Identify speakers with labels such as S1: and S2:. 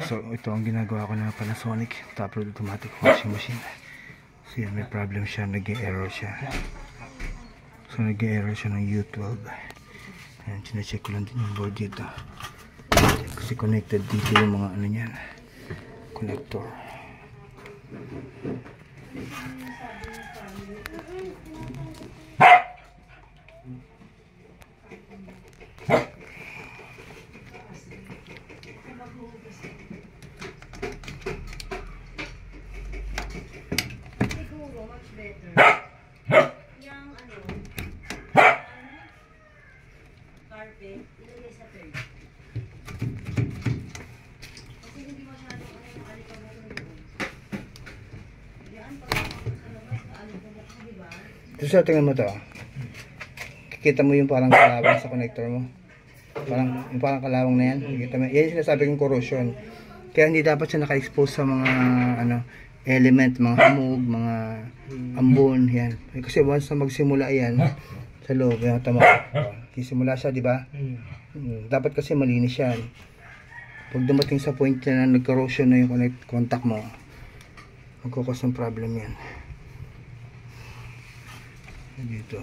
S1: So ito ang ginagawa ko na Panasonic top load automatic washing machine. So yan, may problem siya, nag-error siya. So nag-error siya ng U12. Ayan, sinecheck ko lang din yung board dito. Kasi connected dito yung mga ano niyan, connector. So tingnan mo to. Kikita mo yung parang kalawang sa connector mo. Yung parang kalawang na yan. Kikita mo. Yan yung sinasabi kong corrosion. Kaya hindi dapat siya naka-expose sa mga element, mga hamog, mga ambon, yan. Kasi once na magsimula yan sa loob, yung tama. Kisimula siya, di ba? Dapat kasi malinis yan. Pag dumating sa point na nag-corrosion na yung contact mo, magkukos ng problem yan. Dito.